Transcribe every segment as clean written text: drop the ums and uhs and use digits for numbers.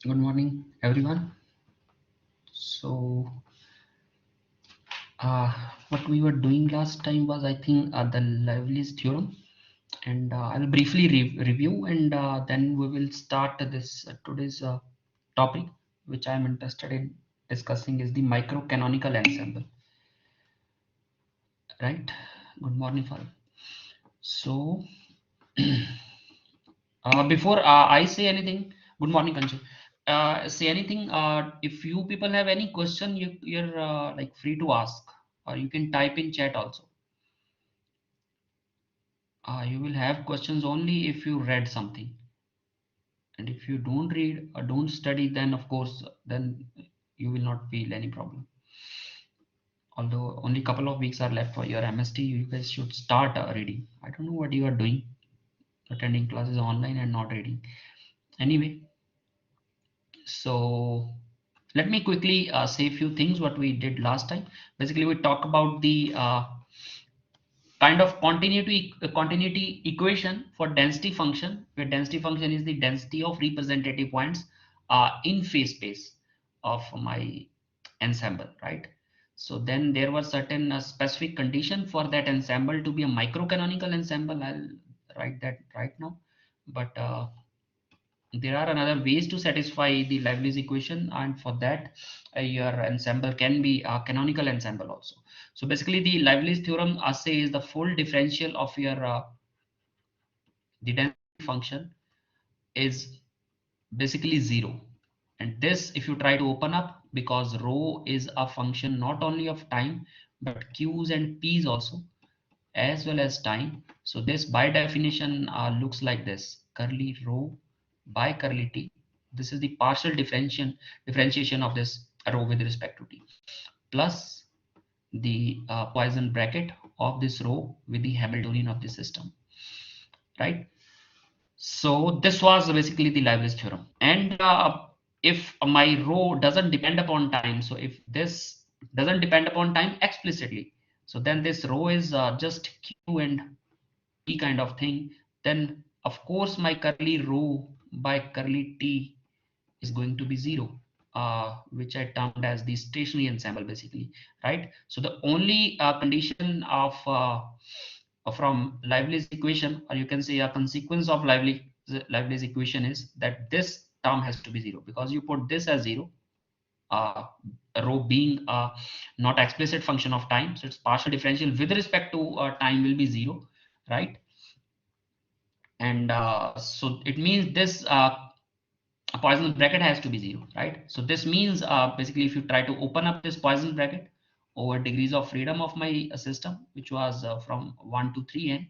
Good morning, everyone. So, what we were doing last time was, I think, the Lively's theorem, and I'll briefly review, and then we will start this today's topic, which I'm interested in discussing, is the microcanonical ensemble. Right? Good morning, Farooq. So, before I say anything, good morning, Kanchi. Say anything. If you people have any question, you're like free to ask, or you can type in chat also. You will have questions only if you read something, and if you don't read or don't study, then of course, then you will not feel any problem. Although only couple of weeks are left for your MST, you guys should start reading. I don't know what you are doing, attending classes online and not reading. Anyway, so let me quickly say a few things what we did last time. Basically, we talk about the kind of continuity equation for density function, where density function is the density of representative points in phase space of my ensemble, right? So then there were certain specific condition for that ensemble to be a microcanonical ensemble. I'll write that right now, but there are another ways to satisfy the Lively's equation, and for that your ensemble can be a canonical ensemble also. So basically the Lively's theorem says the full differential of your the density function is basically zero, and this if you try to open up, because rho is a function not only of time but q's and p's also, as well as time. So this by definition looks like this: curly rho by curly t. This is the partial differentiation of this rho with respect to t, plus the Poisson bracket of this rho with the Hamiltonian of the system, right? So this was basically the Lively's theorem. And if my rho doesn't depend upon time, so if this doesn't depend upon time explicitly, so then this rho is just q and p kind of thing, then of course my curly rho by curly t is going to be zero, which I termed as the stationary ensemble basically, right? So the only condition of from Lively's equation, or you can say a consequence of Lively's equation, is that this term has to be zero, because you put this as zero, uh, rho being not explicit function of time, so its partial differential with respect to time will be zero, right? And so it means this Poisson bracket has to be zero, right? So this means basically if you try to open up this Poisson bracket over degrees of freedom of my system, which was from 1 to 3n,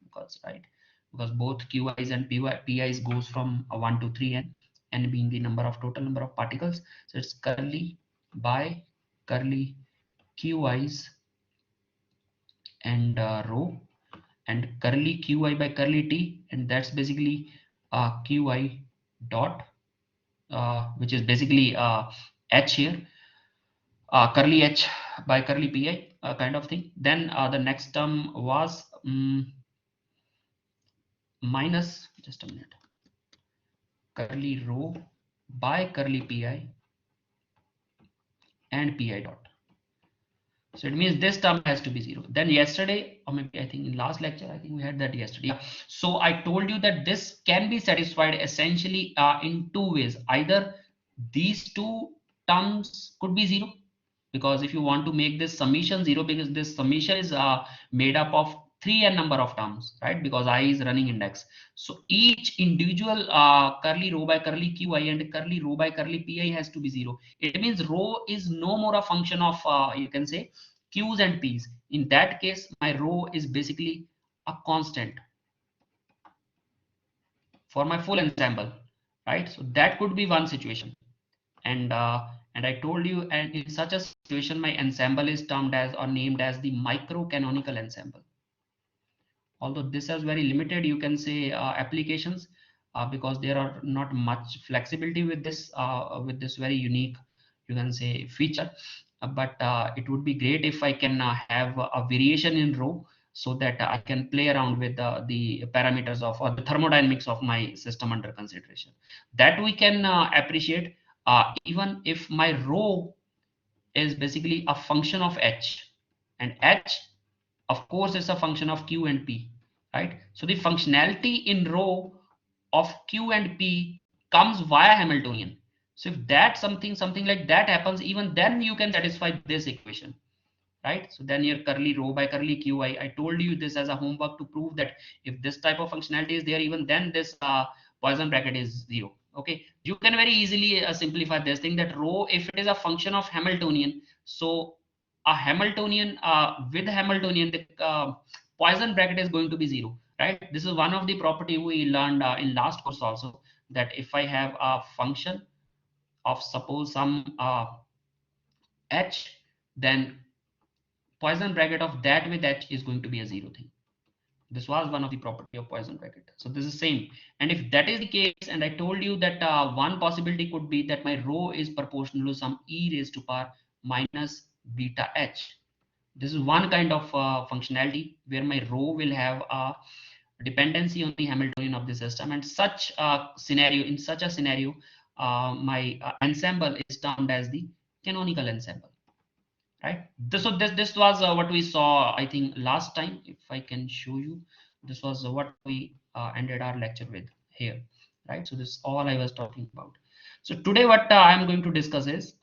because right, because both qi's and pi's goes from 1 to 3n, n being the number of total number of particles. So it's curly by curly qi's and rho, and curly qi by curly t, and that's basically qi dot, which is basically h here, curly h by curly pi kind of thing. Then the next term was minus, just a minute, curly rho by curly pi and pi dot. So it means this term has to be zero. Then yesterday, or maybe I think in last lecture, I think we had that yesterday. Yeah. So I told you that this can be satisfied essentially in two ways. Either these two terms could be zero, because if you want to make this summation zero, because this summation is made up of 3n number of terms, right? Because I is running index. So each individual curly rho by curly qi and curly rho by curly pi has to be zero. It means rho is no more a function of you can say q's and p's. In that case, my rho is basically a constant for my full ensemble, right? So that could be one situation. And I told you, and in such a situation, my ensemble is termed as or named as the microcanonical ensemble. Although this has very limited, you can say, applications, because there are not much flexibility with this very unique, you can say, feature. But it would be great if I can have a variation in rho, so that I can play around with the parameters of or the thermodynamics of my system under consideration. That we can appreciate even if my rho is basically a function of h, and h of course is a function of q and p, right? So the functionality in rho of q and p comes via Hamiltonian. So if that something like that happens, even then you can satisfy this equation, right? So then your curly rho by curly q, I told you this as a homework to prove that if this type of functionality is there, even then this Poisson bracket is zero. Okay, you can very easily simplify this thing that rho, if it is a function of Hamiltonian, so a Hamiltonian with Hamiltonian, the Poisson bracket is going to be zero, right? This is one of the property we learned in last course also, that if I have a function of suppose some h, then Poisson bracket of that with h is going to be a zero thing. This was one of the property of Poisson bracket. So this is same. And if that is the case, and I told you that one possibility could be that my rho is proportional to some e raised to power minus beta h. This is one kind of functionality where my rho will have a dependency on the Hamiltonian of the system. And such a scenario, in such a scenario, my ensemble is termed as the canonical ensemble, right? So this was what we saw, I think, last time. If I can show you, this was what we ended our lecture with here, right? So this is all I was talking about. So today what I am going to discuss is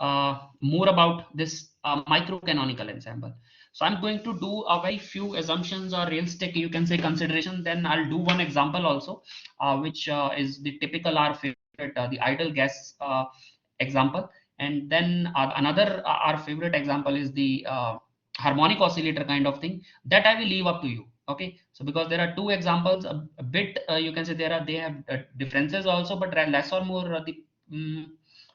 more about this micro canonical ensemble. So I'm going to do a very few assumptions or realistic, you can say, consideration. Then I'll do one example also, which is the typical our favorite, the ideal gas example. And then another our favorite example is the harmonic oscillator kind of thing, that I will leave up to you. Okay, so because there are two examples, a bit you can say they have differences also, but less or more the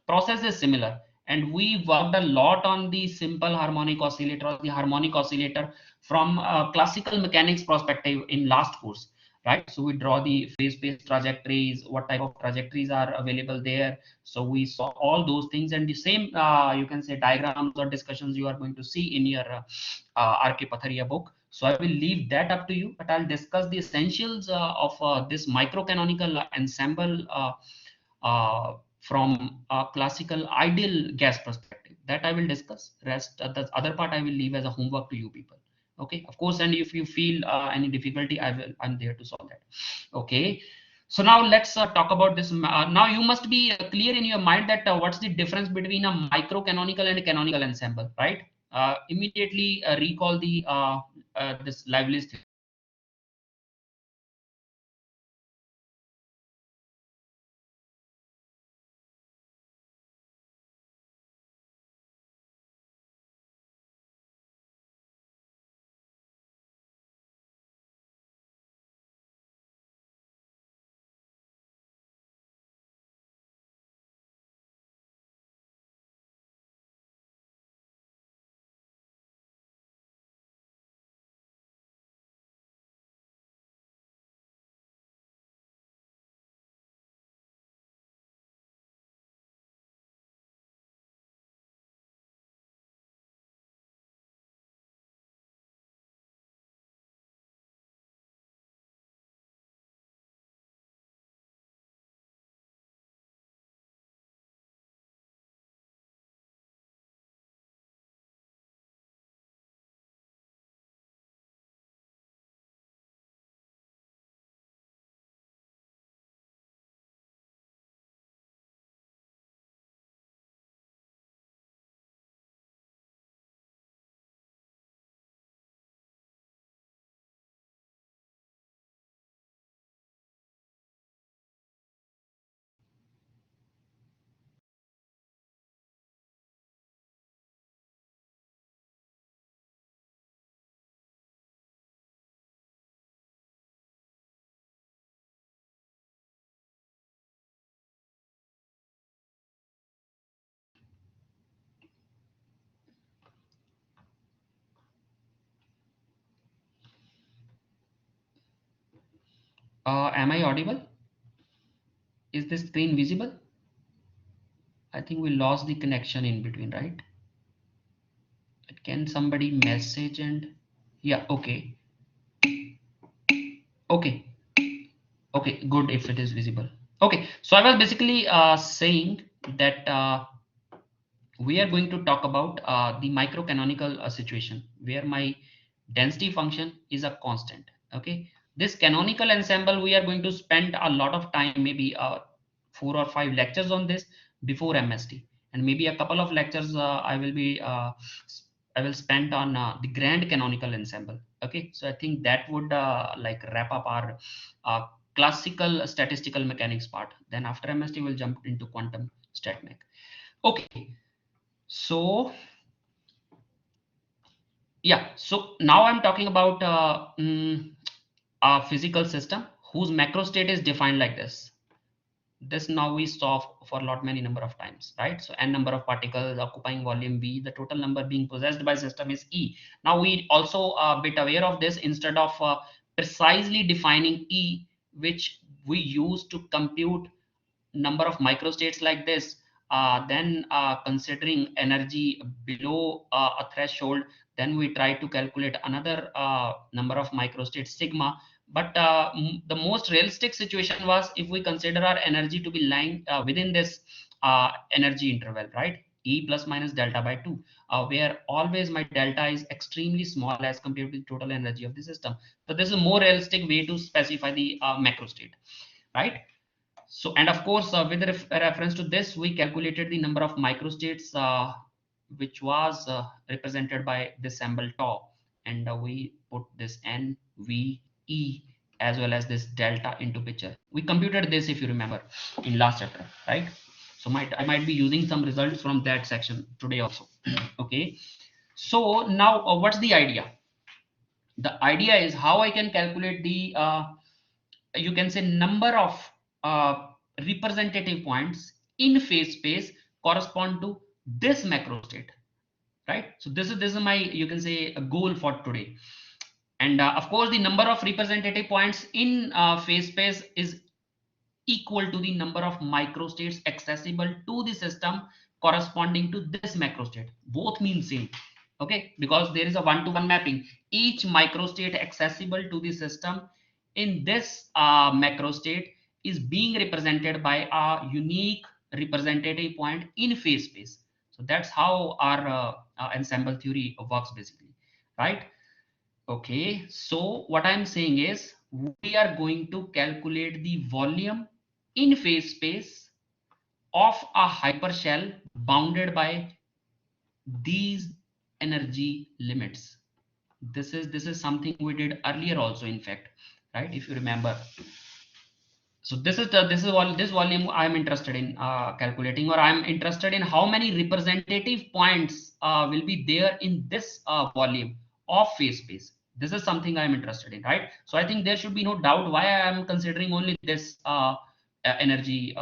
process is similar. And we worked a lot on the simple harmonic oscillator or the harmonic oscillator from classical mechanics perspective in last course, right? So we draw the phase space trajectories, what type of trajectories are available there. So we saw all those things, and the same you can say diagrams or discussions you are going to see in your RK Patharia book. So I will leave that up to you, but I'll discuss the essentials of this microcanonical ensemble from a classical ideal gas perspective. That I will discuss. Rest the other part I will leave as a homework to you people. Okay, of course, and if you feel any difficulty, I'm there to solve that. Okay, so now let's talk about this. Now you must be clear in your mind that what's the difference between a microcanonical and a canonical ensemble, right? Immediately recall the this Lively's theory. Am I audible? Is this screen visible? I think we lost the connection in between, right? Can somebody message and yeah, okay. Okay. Okay, good if it is visible. Okay, so I was basically saying that we are going to talk about the microcanonical situation where my density function is a constant. Okay, this canonical ensemble, we are going to spend a lot of time, maybe 4 or 5 lectures on this before MST, and maybe a couple of lectures I will spend on the grand canonical ensemble. Okay, so I think that would like wrap up our uh, classical statistical mechanics part. Then after MST, we'll jump into quantum stat mech. Okay, so yeah, so now I'm talking about a physical system whose macro state is defined like this. This now we saw for a lot many number of times, right? So n number of particles occupying volume V, the total number being possessed by system is E. Now we also a bit aware of this. Instead of precisely defining E, which we use to compute number of microstates like this, then considering energy below a threshold, then we try to calculate another number of microstates sigma. But the most realistic situation was if we consider our energy to be lying within this energy interval, right? E plus minus delta by 2, where always my delta is extremely small as compared to the total energy of the system. So this is a more realistic way to specify the macro state, right? So, and of course, with reference to this, we calculated the number of microstates, which was represented by this symbol tau, and we put this n, v, e, as well as this delta into picture. We computed this, if you remember, in last chapter, right? So I might be using some results from that section today also. Okay. So now, what's the idea? The idea is how I can calculate the you can say number of representative points in phase space correspond to this macro state, right? So this is my, you can say, a goal for today. And of course the number of representative points in phase space is equal to the number of microstates accessible to the system corresponding to this macrostate. Both mean same. Okay, because there is a one-to-one mapping. Each microstate accessible to the system in this macrostate is being represented by a unique representative point in phase space. So that's how our ensemble theory works basically, right? Okay, so what I'm saying is we are going to calculate the volume in phase space of a hypershell bounded by these energy limits. This is something we did earlier also, in fact, right? If you remember. So this is all this volume I'm interested in calculating, or I'm interested in how many representative points will be there in this volume of phase space. This is something I'm interested in, right? So I think there should be no doubt why I am considering only this energy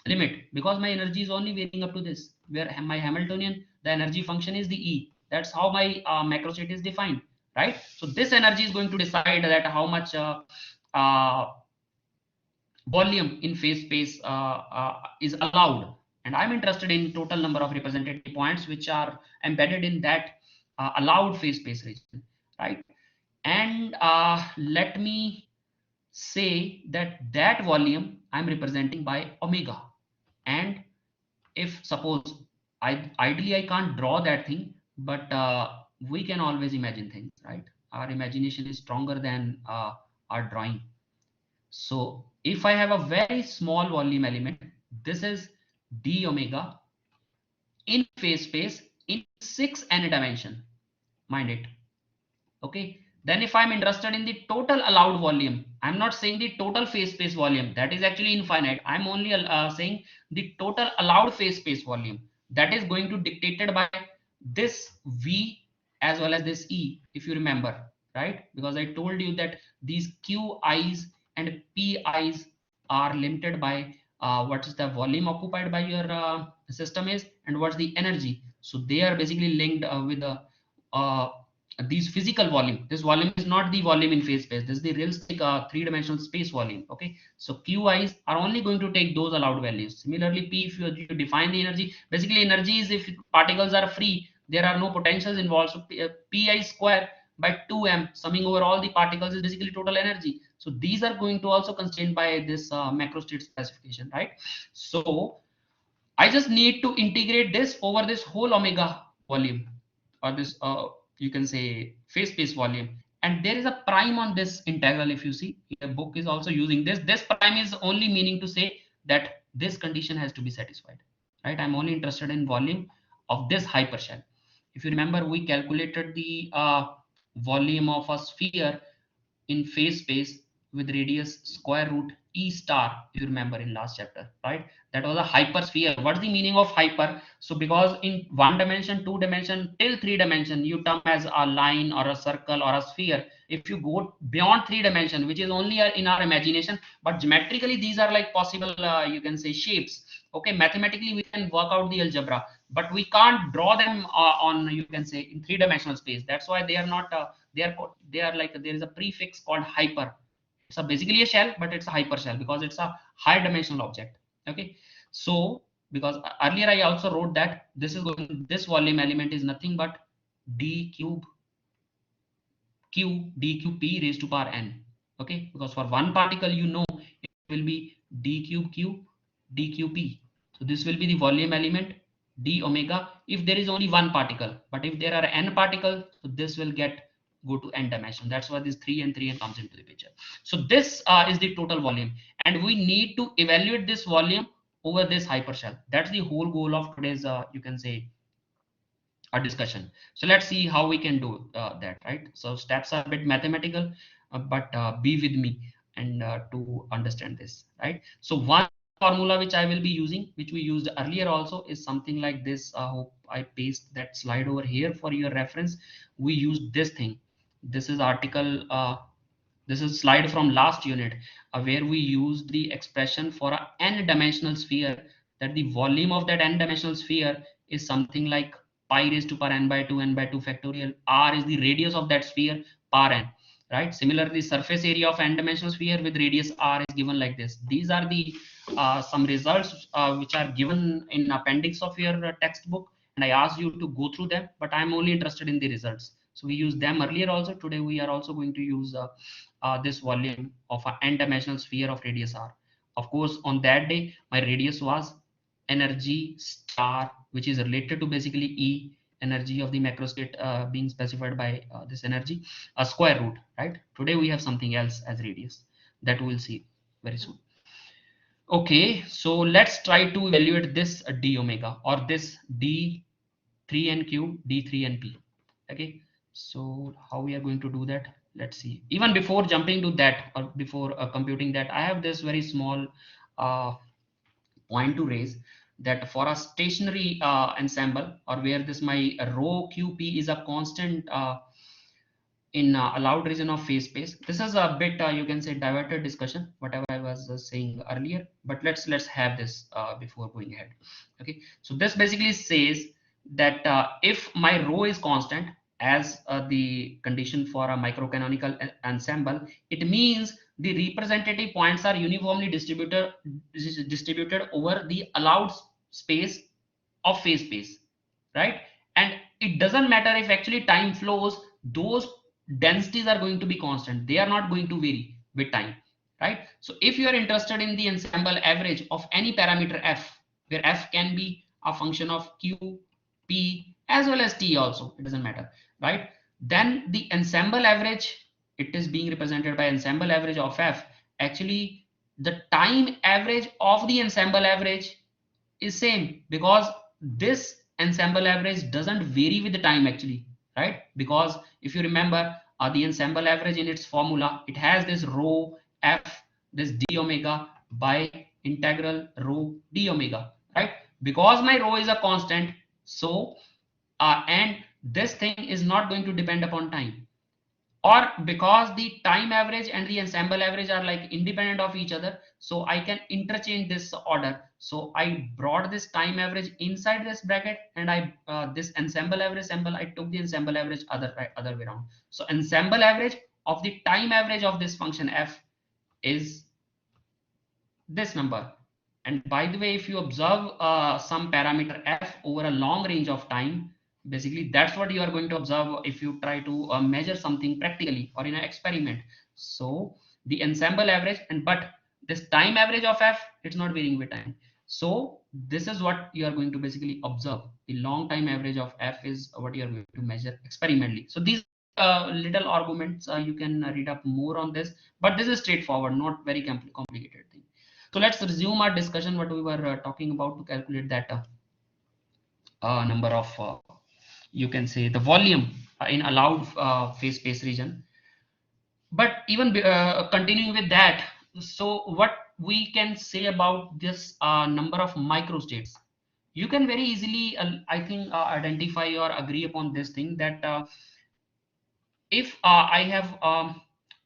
limit, because my energy is only varying up to this, where my Hamiltonian, the energy function is the E. That's how my macro state is defined, right? So this energy is going to decide that how much uh, volume in phase space is allowed, and I'm interested in total number of representative points which are embedded in that allowed phase space region, right? And let me say that that volume I'm representing by omega. And if suppose ideally I can't draw that thing, but we can always imagine things, right? Our imagination is stronger than our drawing. So if I have a very small volume element, this is d omega in phase space in 6n dimension, mind it. Okay. Then if I'm interested in the total allowed volume, I'm not saying the total phase space volume, that is actually infinite. I'm only saying the total allowed phase space volume, that is going to dictated by this V as well as this E, if you remember, right? Because I told you that these QIs and PIs are limited by what is the volume occupied by your system is, and what's the energy. So they are basically linked with the uh, these physical volume. This volume is not the volume in phase space. This is the realistic three-dimensional space volume. Okay, so QIs are only going to take those allowed values. Similarly, P, if you define the energy, basically energy is if particles are free, there are no potentials involved. So Pi square by 2m summing over all the particles is basically total energy. So these are going to also constrained by this macro state specification, right? So I just need to integrate this over this whole omega volume, or this you can say phase space volume. And there is a prime on this integral. If you see, the book is also using this. This prime is only meaning to say that this condition has to be satisfied, right? I'm only interested in volume of this hypershell. If you remember, we calculated the volume of a sphere in phase space with radius square root e star, if you remember in last chapter, right? That was a hypersphere. What's the meaning of hyper? So because in one dimension, two dimension, till three dimension, you term as a line or a circle or a sphere. If you go beyond three dimension, which is only in our imagination, but geometrically these are like possible, you can say shapes. Okay, mathematically we can work out the algebra, but we can't draw them on, you can say, in three-dimensional space. That's why they are not they are like, there is a prefix called hyper. It's basically a shell, but it's a hyper shell because it's a high dimensional object. Okay, so because earlier I also wrote that this volume element is nothing but d cube q d cube p raised to power n. Okay, because for one particle, you know, it will be d cube q d cube p. So this will be the volume element d omega if there is only one particle. But if there are n particles, so this will go to n dimension. That's why this 3 and 3 n comes into the picture. So this is the total volume, and we need to evaluate this volume over this hypershell. That's the whole goal of today's you can say a discussion. So let's see how we can do that, right? So steps are a bit mathematical, but be with me and to understand this, right? So one formula which I will be using, which we used earlier also, is something like this. I hope I paste that slide over here for your reference. We used this thing. This is article this is slide from last unit, where we used the expression for a n-dimensional sphere, that the volume of that n-dimensional sphere is something like pi raised to power n by 2, n by 2 factorial. R is the radius of that sphere, power n, right? Similarly, surface area of n-dimensional sphere with radius r is given like this. These are the some results which are given in appendix of your textbook, and I asked you to go through them, but I'm only interested in the results. So we used them earlier also. Today we are also going to use this volume of an n-dimensional sphere of radius r. Of course, on that day, my radius was energy star, which is related to basically E, energy of the macrostate being specified by this energy, a square root, right? Today we have something else as radius that we'll see very soon. Okay, so let's try to evaluate this d omega, or this d3n3 d3np. Okay, so how we are going to do that? Let's see. Even before jumping to that, or before computing that, I have this very small uh, point to raise, that for a stationary ensemble, or where this my rho qp is a constant in allowed region of phase space. This is a bit you can say diverted discussion, whatever I was saying earlier, but let's have this before going ahead. Okay, so this basically says that if my rho is constant, as the condition for a microcanonical ensemble, it means the representative points are uniformly distributed over the allowed space of phase space, right? And it doesn't matter if actually time flows, those densities are going to be constant. They are not going to vary with time, right? So if you are interested in the ensemble average of any parameter f, where f can be a function of q, p, as well as t also, it doesn't matter, right? Then the ensemble average, it is being represented by ensemble average of f. Actually, the time average of the ensemble average is same, because this ensemble average doesn't vary with the time actually, right? Because if you remember the ensemble average in its formula, it has this rho f, this d omega by integral rho d omega, right? Because my rho is a constant, so and this thing is not going to depend upon time, or because the time average and the ensemble average are like independent of each other, so I can interchange this order. So I brought this time average inside this bracket, and I this ensemble average symbol, I took the ensemble average other way around. So ensemble average of the time average of this function f is this number. And by the way, if you observe some parameter f over a long range of time, Basically that's what you are going to observe if you try to measure something practically or in an experiment. So the ensemble average, and but this time average of f, it's not varying with time. So this is what you are going to basically observe. The long time average of f is what you are going to measure experimentally. So these little arguments, you can read up more on this, but this is straightforward, not very complicated thing. So let's resume our discussion what we were talking about to calculate that number of you can say the volume in allowed phase space region. But even continuing with that, so what we can say about this number of microstates, you can very easily I think identify or agree upon this thing that if I have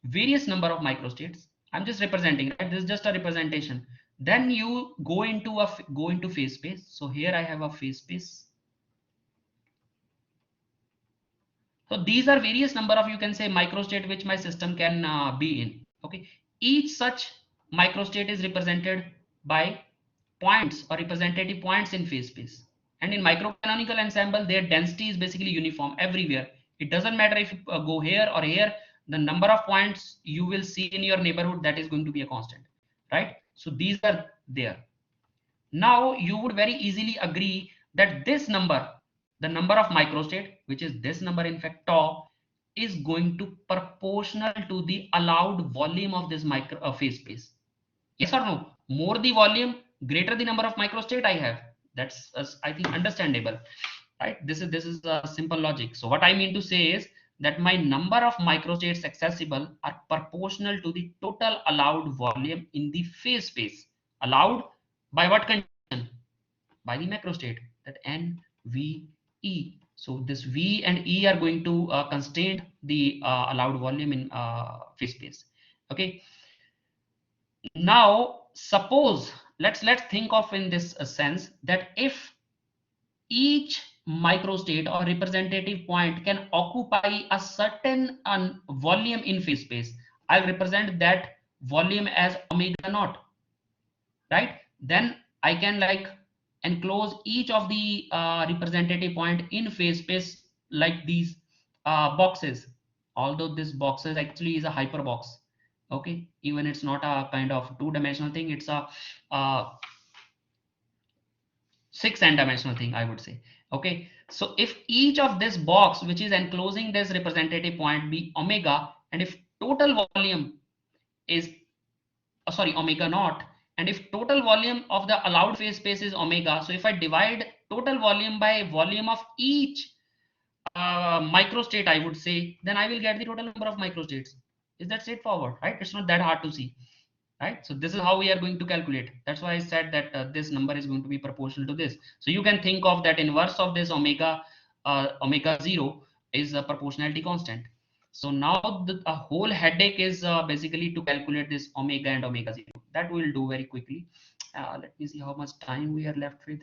various number of microstates, I'm just representing, right? This is just a representation. Then you go into go into phase space. So here I have a phase space. So these are various number of, you can say, microstate which my system can be in. Okay, each such microstate is represented by points or representative points in phase space. And in microcanonical ensemble, their density is basically uniform everywhere. It doesn't matter if you go here or here, the number of points you will see in your neighborhood, that is going to be a constant, right? So these are there. Now you would very easily agree that this number, the number of microstate, which is this number in fact tau, is going to proportional to the allowed volume of this micro phase space. Yes or no? More the volume, greater the number of microstate I have. That's I think understandable, right? This is a simple logic. So what I mean to say is that my number of microstates accessible are proportional to the total allowed volume in the phase space. Allowed by what condition? By the macrostate, that n, v, e. So this v and e are going to constrain the allowed volume in phase space. Okay. Now suppose let's think of in this sense that if each microstate or representative point can occupy a certain volume in phase space, I'll represent that volume as omega naught, right? Then I can like enclose each of the representative point in phase space like these boxes, although this boxes actually is a hyperbox. Okay, even it's not a kind of two-dimensional thing, it's a uh, 6n-dimensional thing, I would say. Okay, so if each of this box which is enclosing this representative point be omega, and if total volume is sorry, omega naught, and if total volume of the allowed phase space is omega, so if I divide total volume by volume of each microstate, I would say, then I will get the total number of microstates. Is that straightforward, right? It's not that hard to see, right? So this is how we are going to calculate. That's why I said that this number is going to be proportional to this. So you can think of that inverse of this omega omega 0 is a proportionality constant. So now the whole headache is basically to calculate this omega and omega 0. That we'll do very quickly. Let me see how much time we are left with.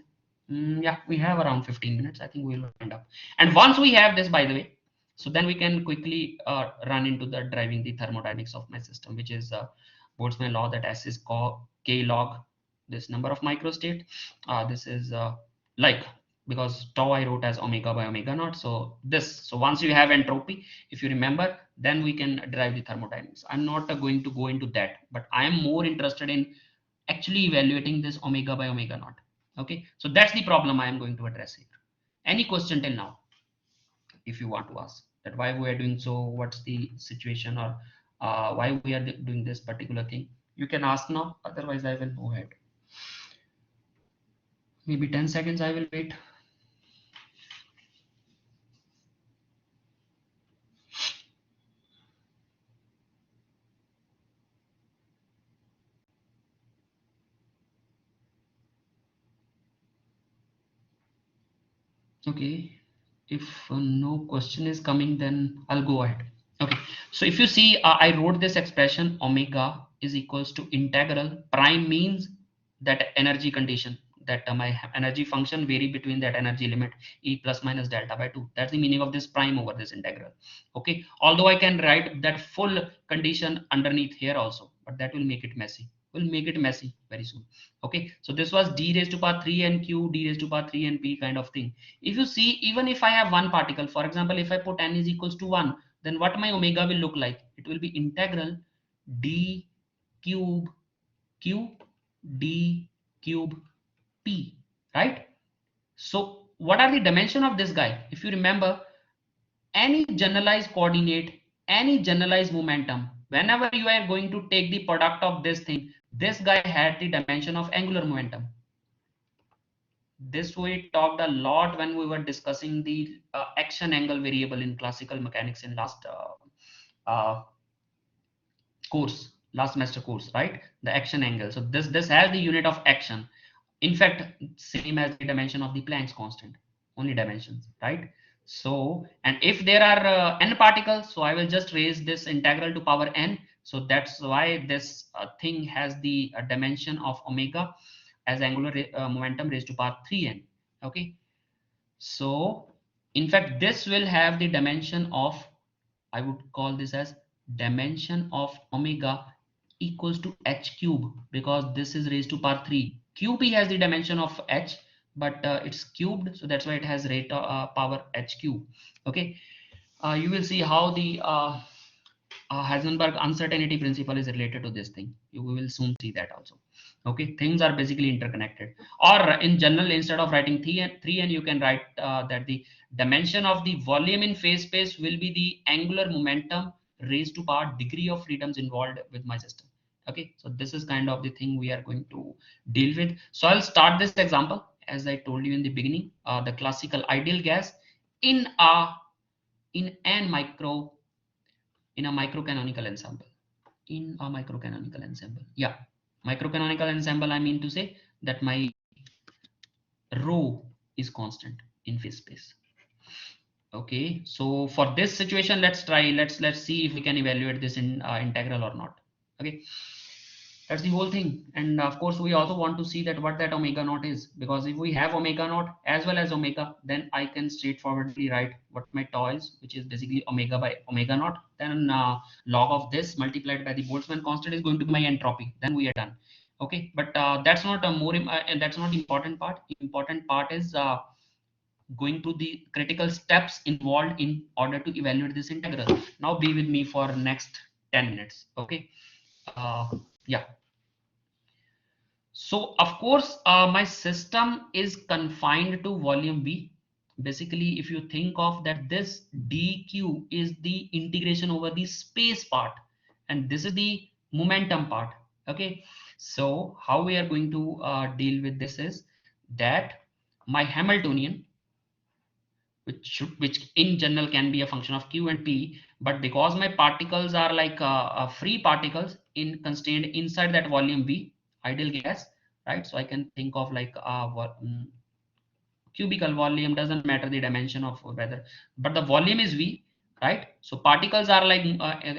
Yeah, we have around 15 minutes. I think we'll wind up. And once we have this, by the way, so then we can quickly run into the driving the thermodynamics of my system, which is Boltzmann law, that S is k log this number of microstate. This is like, because tau I wrote as omega by omega naught. So this, so once you have entropy, if you remember, then we can derive the thermodynamics. I'm not going to go into that, but I am more interested in actually evaluating this omega by omega naught. Okay, so that's the problem I am going to address here. Any question till now, if you want to ask that why we are doing so, what's the situation, or why we are doing this particular thing, you can ask now. Otherwise, I will go ahead. Maybe 10 seconds I will wait. Okay, if no question is coming, then I'll go ahead. Okay, so if you see, I wrote this expression omega is equals to integral prime, means that energy condition, that my energy function vary between that energy limit E plus minus delta by 2. That's the meaning of this prime over this integral. Okay, although I can write that full condition underneath here also, but that will make it messy. will make it messy very soon. Okay, so this was d raised to power 3 and q, d raised to power 3 and p kind of thing. If you see, even if I have one particle, for example, if I put n is equals to 1, then what my omega will look like? It will be integral d cube q d cube p, right? So what are the dimension of this guy? If you remember, any generalized coordinate, any generalized momentum, whenever you are going to take the product of this thing, this guy had the dimension of angular momentum. This we talked a lot when we were discussing the action angle variable in classical mechanics in last uh, course, last semester course, right? The action angle. So this has the unit of action. In fact, same as the dimension of the Planck's constant, only dimensions, right? So, and if there are n particles, so I will just raise this integral to power n. So that's why this thing has the dimension of omega as angular momentum raised to power 3n. Okay, so in fact this will have the dimension of, I would call this as dimension of omega equals to h cube, because this is raised to power 3. QP has the dimension of h, but it's cubed, so that's why it has rate power h cube. Okay, you will see how the Heisenberg uncertainty principle is related to this thing. You will soon see that also. Okay, things are basically interconnected. Or in general, instead of writing 3n, you can write that the dimension of the volume in phase space will be the angular momentum raised to power degree of freedoms involved with my system. Okay, so this is kind of the thing we are going to deal with. So I'll start this example as I told you in the beginning. The classical ideal gas in a in an micro in a microcanonical ensemble. In a microcanonical ensemble, yeah, microcanonical ensemble, I mean to say that my rho is constant in phase space. Okay, so for this situation, let's see if we can evaluate this in integral or not. Okay, that's the whole thing. And of course we also want to see that what that omega naught is, because if we have omega naught as well as omega, then I can straightforwardly write what my tau is, which is basically omega by omega naught. Then log of this multiplied by the Boltzmann constant is going to be my entropy. Then we are done. Okay, but that's not a and that's not the important part. Important part is going to the critical steps involved in order to evaluate this integral. Now be with me for next 10 minutes. Okay, yeah. So of course, my system is confined to volume V. Basically, if you think of that, this dq is the integration over the space part, and this is the momentum part. Okay, so how we are going to deal with this is that my Hamiltonian, which in general can be a function of q and p, but because my particles are like free particles in constrained inside that volume V, ideal gas, right? So I can think of like cubical volume, doesn't matter the dimension of whether, but the volume is V, right? So particles are like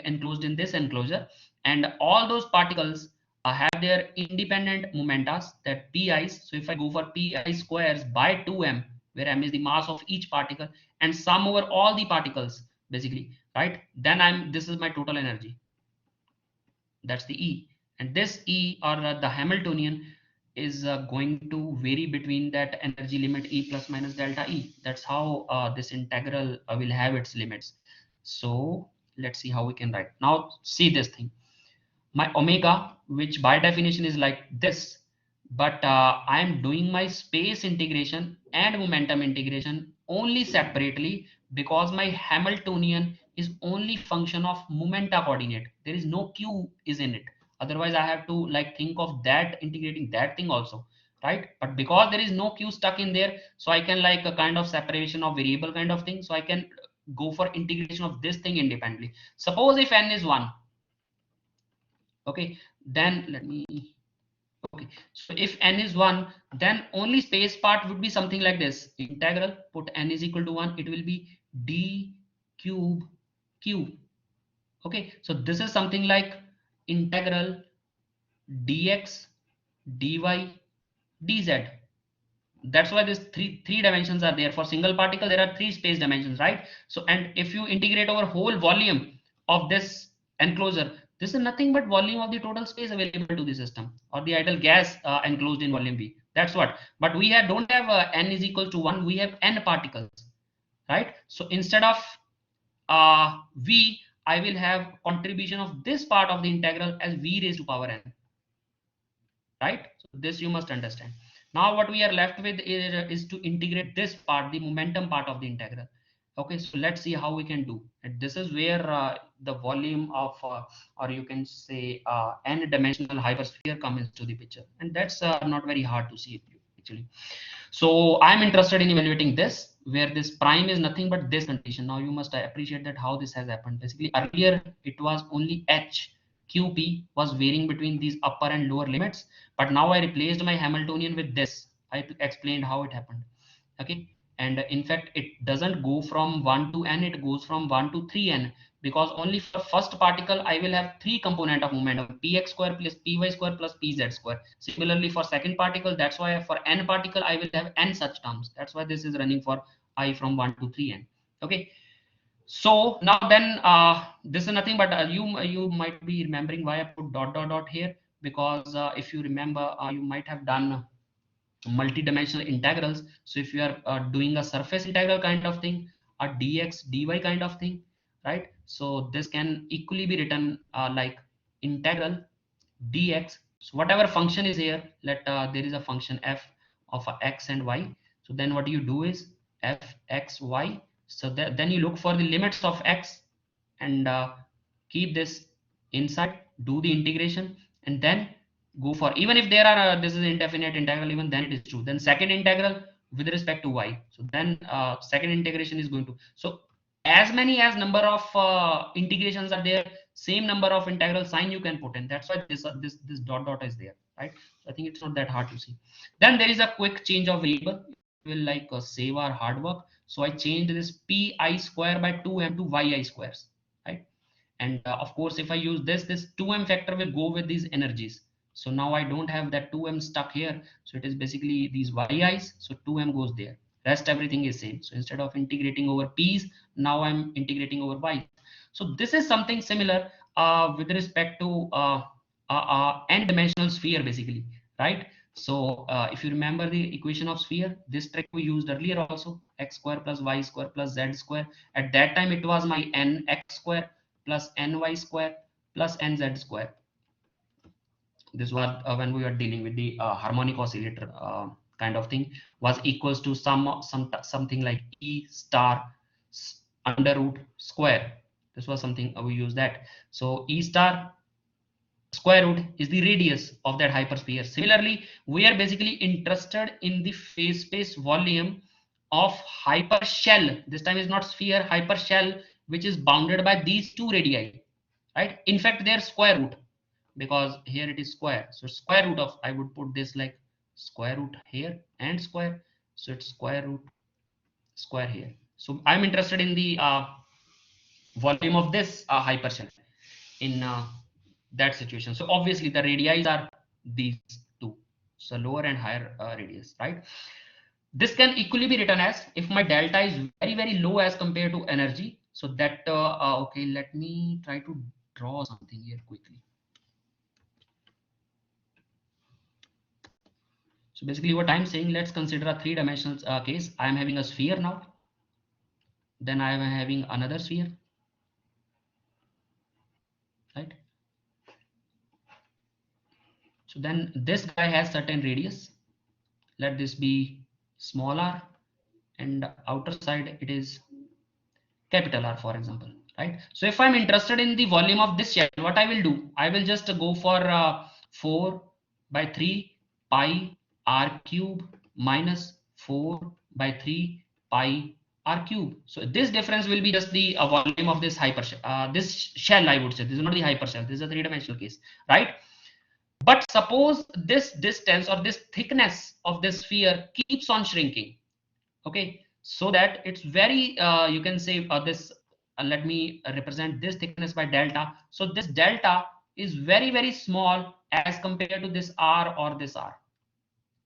enclosed in this enclosure, and all those particles have their independent momentas, that pi's. So if I go for pi squares by 2m, where m is the mass of each particle, and sum over all the particles basically, right? Then this is my total energy, that's the E. And this E, or the Hamiltonian, is going to vary between that energy limit E plus minus delta E. That's how this integral will have its limits. So let's see how we can write. Now see this thing. My omega, which by definition is like this, but I am doing my space integration and momentum integration only separately, because my Hamiltonian is only function of momenta coordinate. There is no q is in it. Otherwise I have to like think of that integrating that thing also, right? But because there is no q stuck in there, so I can like a kind of separation of variable kind of thing, so I can go for integration of this thing independently. Suppose if n is 1, okay, then let me, okay, so if n is 1, then only space part would be something like this. Integral, put n is equal to 1, it will be d cube q. Okay, so this is something like integral dx dy dz. That's why this three dimensions are there. For single particle there are three space dimensions, right? So, and if you integrate over whole volume of this enclosure, This is nothing but volume of the total space available to the system, or the ideal gas enclosed in volume V. That's what. But we don't have n is equal to 1. We have n particles, right? So instead of V, I will have contribution of this part of the integral as V raised to power n, right? So this you must understand. Now what we are left with is to integrate this part, the momentum part of the integral. Okay, so let's see how we can do. And this is where the volume of, or you can say, n-dimensional hypersphere comes into the picture, and that's not very hard to see actually. So I'm interested in evaluating this, where this prime is nothing but this condition. Now you must appreciate that how this has happened. Basically, earlier it was only h qp was varying between these upper and lower limits, but now I replaced my Hamiltonian with this. I explained how it happened. Okay, and in fact it doesn't go from 1 to n, it goes from 1 to 3n, because only for first particle I will have three component of momentum, px square plus py square plus pz square. Similarly for second particle, that's why for n particle I will have n such terms. That's why this is running for I from 1 to 3n. Okay, so now then this is nothing but you might be remembering why I put dot dot dot here, because if you remember, you might have done multi-dimensional integrals. So if you are doing a surface integral kind of thing, a dx dy kind of thing, right? So this can equally be written like integral dx. So whatever function is here, let there is a function f of x and y. So then what you do is f x y. So that, then you look for the limits of x and keep this inside, do the integration, and then go for, even if there are this is indefinite integral, even then it is true, then second integral with respect to y. So then second integration is going to, so as many as number of integrations are there, same number of integral sign you can put in. That's why this dot dot is there, right? So I think it's not that hard to see. Then there is a quick change of variable. Will like save our hard work. So I changed this pi square by 2m to yi squares, right? And of course if I use this 2m factor will go with these energies. So now I don't have that 2m stuck here, so it is basically these yi's, so 2m goes there, rest everything is same. So instead of integrating over p's, now I'm integrating over y. So this is something similar with respect to n dimensional sphere basically, right? So if you remember the equation of sphere, this trick we used earlier also, x square plus y square plus z square. At that time it was my n x square plus ny square plus nz square. This was when we were dealing with the harmonic oscillator kind of thing, was equals to something like e star under root square. This was something we use that. So e star square root is the radius of that hypersphere. Similarly, we are basically interested in the phase space volume of hypershell. This time is not sphere, hypershell, which is bounded by these two radii, right? In fact, they are square root, because here it is square. So square root of, I would put this like square root here and square. So it's square root square here. So I'm interested in the volume of this hypershell in that situation. So obviously the radii are these two, so lower and higher radius, right? This can equally be written as, if my delta is very very low as compared to energy, so that okay, let me try to draw something here quickly. So basically what I'm saying, let's consider a three-dimensional case. I'm having a sphere now, then I am having another sphere, right? So then this guy has certain radius. Let this be small r, and outer side it is capital R, for example, right? So if I'm interested in the volume of this shell, what I will do, I will just go for 4 by 3 pi r cube minus 4 by 3 pi r cube. So this difference will be just the volume of this this shell, I would say. This is not the hypershell, this is a three-dimensional case, right? But suppose this distance or this thickness of this sphere keeps on shrinking, okay, so that it's very you can say this let me represent this thickness by delta. So this delta is very very small as compared to this r or this r,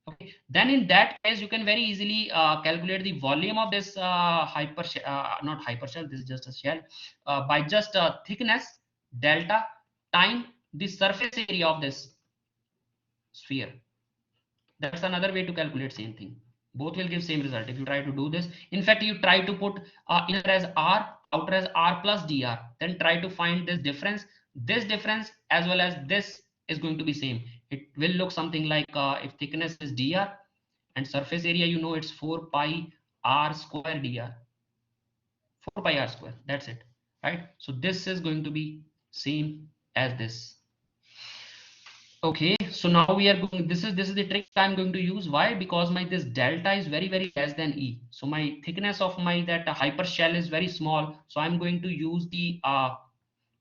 okay. Then in that case you can very easily calculate the volume of this not hypershell, this is just a shell, by just thickness delta time the surface area of this sphere. That's another way to calculate same thing. Both will give same result if you try to do this. In fact, you try to put inner as r, outer as r plus dr, then try to find this difference. This difference as well as this is going to be same. It will look something like if thickness is dr and surface area, you know, it's 4 pi r square dr, 4 pi r square, that's it, right? So this is going to be same as this. Okay, so now we are going, this is the trick I'm going to use. Why? Because my this delta is very less than E. So my thickness of my that hyper shell is very small. So I'm going to use the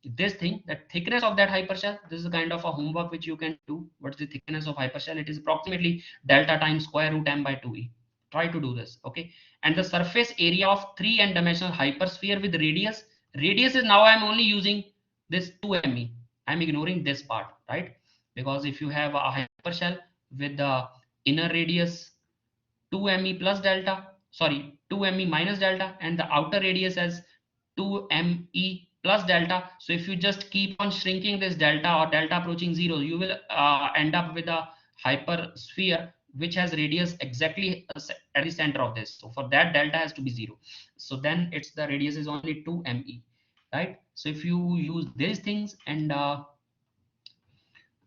this thing, that thickness of that hypershell. This is a kind of a homework which you can do. What's the thickness of hypershell? It is approximately delta times square root m by 2e. Try to do this, okay? And the surface area of 3n dimensional hypersphere with radius is, now I'm only using this 2me. I'm ignoring this part, right? Because if you have a hypershell with the inner radius 2me plus delta, sorry, 2me minus delta, and the outer radius as 2me plus delta. So if you just keep on shrinking this delta or delta approaching zero, you will end up with a hypersphere which has radius exactly at the center of this. So for that, delta has to be zero. So then it's the radius is only 2me, right? So if you use these things and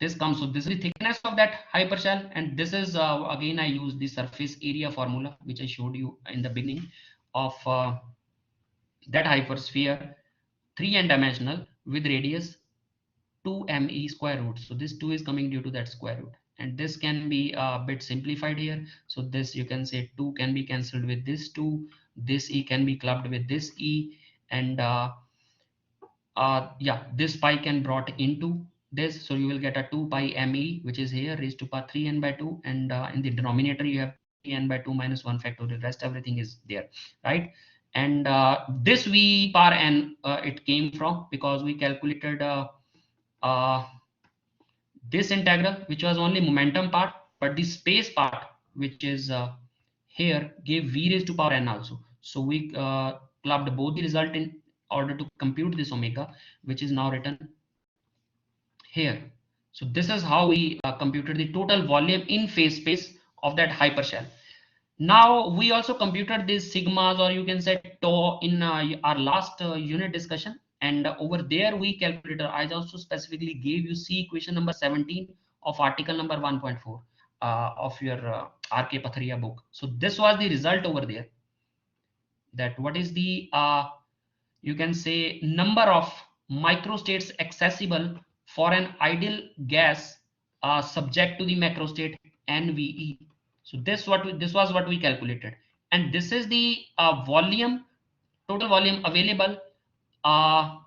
this comes, so this is the thickness of that hypershell, and this is again I use the surface area formula which I showed you in the beginning of that hypersphere, 3n dimensional with radius 2me square root. So this 2 is coming due to that square root, and this can be a bit simplified here. So this, you can say 2 can be cancelled with this 2, this e can be clubbed with this e, and yeah, this pi can brought into this, so you will get a 2 pi me, which is here raised to power 3n by 2, and in the denominator you have 3n by 2 minus 1 factorial. Rest everything is there, right? And this v power n, it came from because we calculated uh, this integral, which was only momentum part, but the space part, which is here, gave v raised to power n also. So we clubbed both the result in order to compute this omega, which is now written here. So this is how we computed the total volume in phase space of that hypershell. Now we also computed these sigmas, or you can say tau, in our last unit discussion, and over there we calculated, I also specifically gave you C equation number 17 of article number 1.4 of your RK Patharia book. So this was the result over there, that what is the you can say number of microstates accessible for an ideal gas subject to the macrostate NVE. So this was what we calculated, and this is the volume, total volume available uh,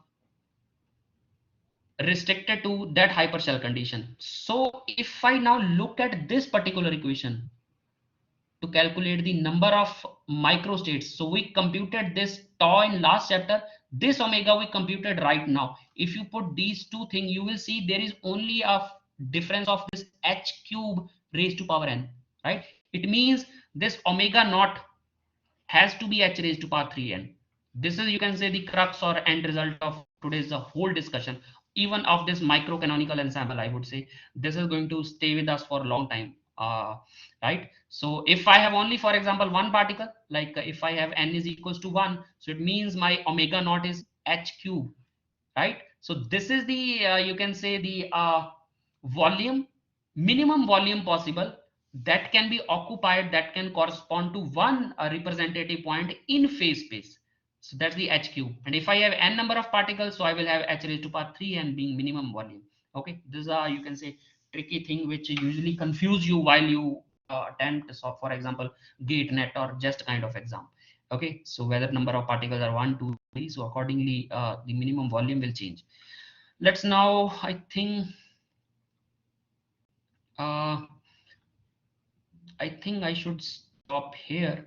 restricted to that hypershell condition. So if I now look at this particular equation to calculate the number of microstates. So we computed this tau in last chapter. This omega we computed right now. If you put these two things, you will see there is only a difference of this h cube raised to power n, right? It means this omega naught has to be h raised to power 3n. This is, you can say, the crux or end result of today's whole discussion, even of this microcanonical ensemble. I would say this is going to stay with us for a long time, right? So if I have only, for example, one particle, like if I have n is equals to 1, so it means my omega naught is h cube, right? So this is the you can say the volume, minimum volume possible, that can be occupied, that can correspond to one representative point in phase space. So that's the h cube, and if I have n number of particles, so I will have h raised to power 3n being minimum volume. Okay, this is a, you can say, tricky thing which usually confuse you while you attempt, so for example, gate net or just kind of exam. Okay, so whether number of particles are 1, 2, 3, so accordingly the minimum volume will change. Let's now, uh, I think I should stop here,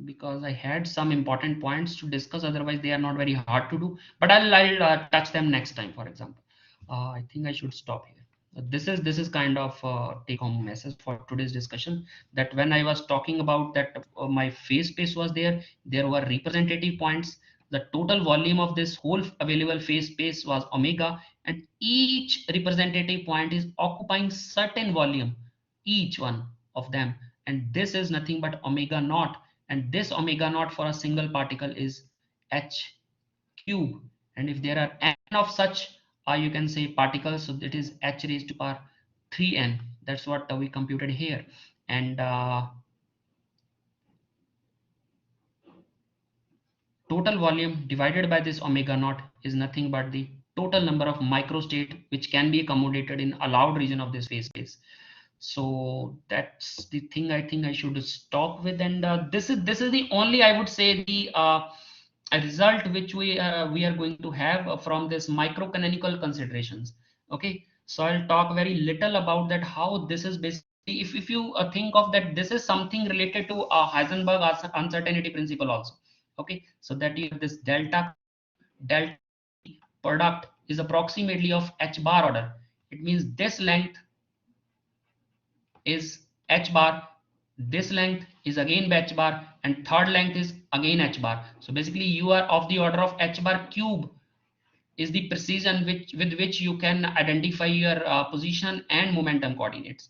because I had some important points to discuss. Otherwise, they are not very hard to do. But I'll touch them next time. For example, I think I should stop here. This is kind of take-home message for today's discussion. That when I was talking about that my phase space was there, there were representative points. the total volume of this whole available phase space was omega, and each representative point is occupying certain volume, each one of them, and this is nothing but omega naught, and this omega naught for a single particle is h cube, and if there are n of such you can say particles, so it is h raised to power 3n. That's what we computed here. And total volume divided by this omega naught is nothing but the total number of microstate which can be accommodated in allowed region of this phase space. So that's the thing I think I should stop with. And this is the only, I would say, the a result which we are going to have from this microcanonical considerations. Okay, so I'll talk very little about that, how this is basically, if you think of that, this is something related to Heisenberg uncertainty principle also. Okay, so that you have this delta product is approximately of h bar order. It means this length is h bar, this length is again h bar, and third length is again h bar. So basically you are of the order of h bar cube is the precision with which you can identify your position and momentum coordinates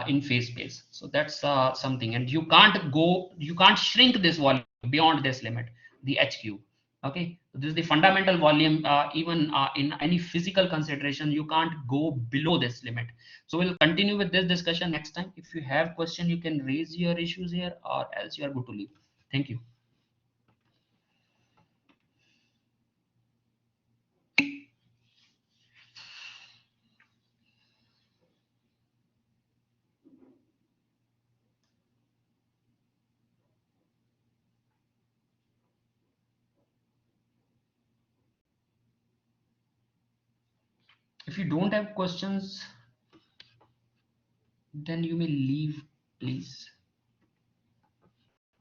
in phase space. So that's something, and you can't shrink this volume beyond this limit, the h cube. Okay, so this is the fundamental volume. Even in any physical consideration, you can't go below this limit. So we'll continue with this discussion next time. If you have question, you can raise your issues here, or else you are good to leave. Thank you. If you don't have questions, then you may leave, please.